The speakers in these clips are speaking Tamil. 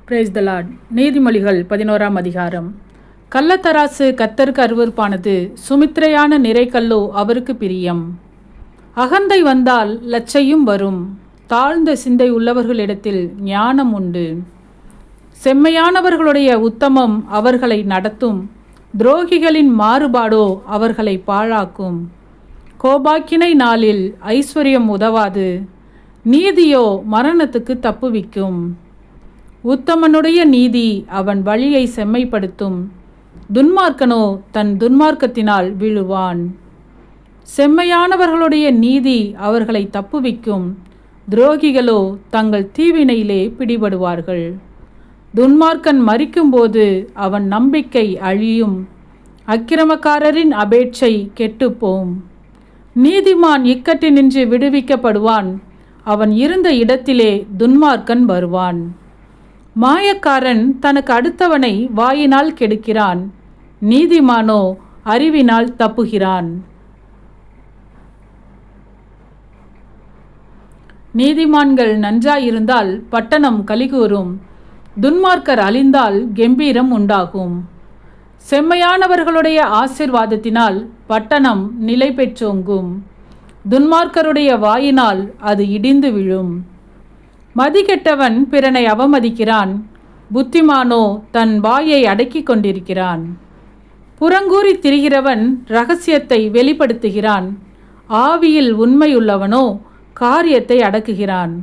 Praise the Lord. நீதிமொழிகள் 11ஆம் அதிகாரம். கள்ளத்தராசு கர்த்தருக்கு அருவருப்பானது, சுமித்திரையான நிறைக்கல்லோ அவருக்கு பிரியம். அகந்தை வந்தால் லச்சையும் வரும், தாழ்ந்த சிந்தை உள்ளவர்களிடத்தில் ஞானம் உண்டு. செம்மையானவர்களுடைய உத்தமம் அவர்களை நடத்தும், துரோகிகளின் மாறுபாடோ அவர்களை பாழாக்கும். கோபாக்கினை நாளில் ஐஸ்வர்யம் உதவாது, நீதியோ மரணத்துக்கு தப்புவிக்கும். உத்தமனுடைய நீதி அவன் வழியை செம்மைப்படுத்தும், துன்மார்க்கனோ தன் துன்மார்க்கத்தினால் விழுவான். செம்மையானவர்களுடைய நீதி அவர்களை தப்புவிக்கும், துரோகிகளோ தங்கள் தீவினையிலே பிடிபடுவார்கள். துன்மார்க்கன் மரிக்கும்போது அவன் நம்பிக்கை அழியும், அக்கிரமக்காரரின் அபேட்சை கெட்டுப்போம். நீதிமான் இக்கட்டினின்று விடுவிக்கப்படுவான், அவன் இருந்த இடத்திலே துன்மார்க்கன் வருவான். மாயக்காரன் தனக்கு அடுத்தவனை வாயினால் கெடுக்கிறான், நீதிமானோ அறிவினால் தப்புகிறான். நீதிமான்கள் நன்றாயிருந்தால் பட்டணம் கலிகூரும், துன்மார்க்கர் அழிந்தால் கெம்பீரம் உண்டாகும். செம்மையானவர்களுடைய ஆசீர்வாதத்தினால் பட்டணம் நிலை பெற்றோங்கும், துன்மார்க்கருடைய வாயினால் அது இடிந்து விழும். மதிகெட்டவன் பிறனை அவமதிக்கிறான், புத்திமானோ தன் வாயை அடக்கி கொண்டிருக்கிறான். புறங்கூறி திரிகிறவன் இரகசியத்தை வெளிப்படுத்துகிறான், ஆவியில் உண்மையுள்ளவனோ காரியத்தை அடக்குகிறான்.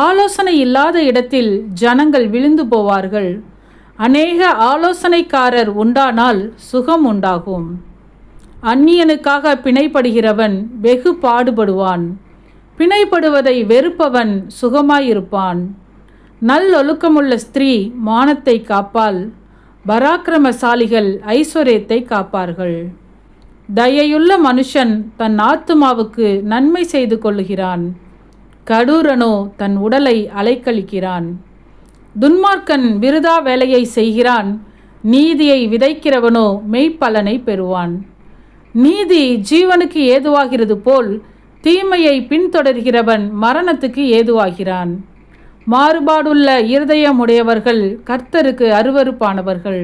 ஆலோசனை இல்லாத இடத்தில் ஜனங்கள் விழுந்து போவார்கள், அநேக ஆலோசனைக்காரர் உண்டானால் சுகம் உண்டாகும். அந்நியனுக்காக பிணைப்படுகிறவன் வெகு பாடுபடுவான், பிணைப்படுவதை வெறுப்பவன் சுகமாயிருப்பான். நல்லொழுக்கமுள்ள ஸ்திரீ மானத்தை காப்பாள், பராக்கிரமசாலிகள் ஐஸ்வர்யத்தை காப்பார்கள். தயையுள்ள மனுஷன் தன் ஆத்துமாவுக்கு நன்மை செய்து கொள்ளுகிறான், கடூரனோ தன் உடலை அலைக்கழிக்கிறான். துன்மார்க்கன் விருதா வேலையை செய்கிறான், நீதியை விதைக்கிறவனோ மெய்ப்பலனை பெறுவான். நீதி ஜீவனுக்கு ஏதுவாகிறது போல் தீமையை பின்தொடர்கிறவன் மரணத்துக்கு ஏதுவாகிறான். மாறுபாடுள்ள இருதயமுடையவர்கள் கர்த்தருக்கு அருவருப்பானவர்கள்,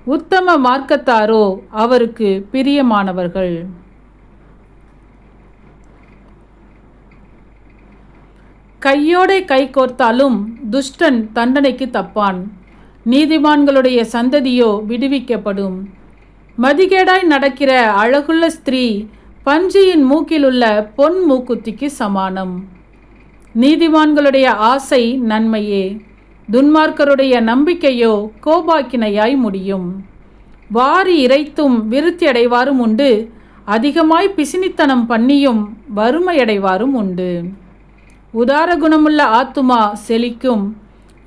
உத்தம மார்க்கத்தாரோ அவருக்கு பிரியமானவர்கள். கையோடே கை கோர்த்தாலும் துஷ்டன் தண்டனைக்கு தப்பான், நீதிமான்களுடைய சந்ததியோ விடுவிக்கப்படும். மதிகேடாய் நடக்கிற அழகுள்ள ஸ்திரீ பஞ்சியின் மூக்கிலுள்ள பொன் மூக்குத்திக்கு சமானம். நீதிமான்களுடைய ஆசை நன்மையே, துன்மார்க்கருடைய நம்பிக்கையோ கோபாக்கினையாய் முடியும். வாரி இறைத்தும் விருத்தியடைவாரும் உண்டு, அதிகமாய் பிசினித்தனம் பண்ணியும் வறுமையடைவாரும் உண்டு. உதார குணமுள்ள ஆத்துமா செழிக்கும்,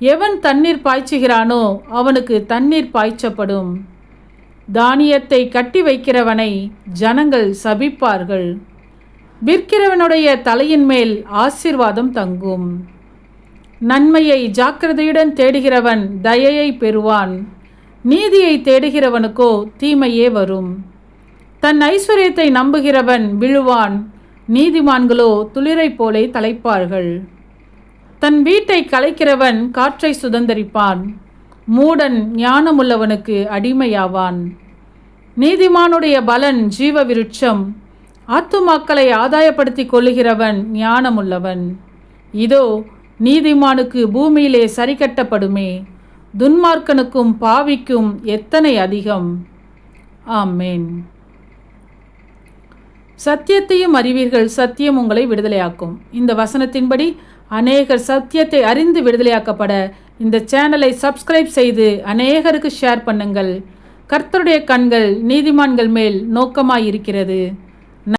எவன் தண்ணீர் பாய்ச்சுகிறானோ அவனுக்கு தண்ணீர் பாய்ச்சப்படும். தானியத்தை கட்டி வைக்கிறவனை ஜனங்கள் சபிப்பார்கள், விற்கிறவனுடைய தலையின் மேல் ஆசீர்வாதம் தங்கும். நன்மையை ஜாக்கிரதையுடன் தேடுகிறவன் தயையை பெறுவான், நீதியை தேடுகிறவனுக்கோ தீமையே வரும். தன் ஐஸ்வர்யத்தை நம்புகிறவன் விழுவான், நீதிமான்களோ துளிரை போலே தலைப்பார்கள். தன் வீட்டை கலைக்கிறவன் காற்றை சுதந்தரிப்பான், மூடன் ஞானமுள்ளவனுக்கு அடிமையாவான். நீதிமானுடைய பலன் ஜீவ விருட்சம், ஆத்துமாக்களை ஆதாயப்படுத்தி கொள்ளுகிறவன் ஞானமுள்ளவன். இதோ நீதிமானுக்கு பூமியிலே சரி கட்டப்படுமே, துன்மார்க்கனுக்கும் பாவிக்கும் எத்தனை அதிகம். ஆமேன். சத்தியத்தையும் அறிவீர்கள், சத்தியம் உங்களை விடுதலையாக்கும். இந்த வசனத்தின்படி அநேகர் சத்தியத்தை அறிந்து விடுதலையாக்கப்பட இந்த சேனலை சப்ஸ்கிரைப் செய்து அநேகருக்கு ஷேர் பண்ணுங்கள். கர்த்தருடைய கண்கள் நீதிமான்கள் மேல் நோக்கமாயிருக்கிறது.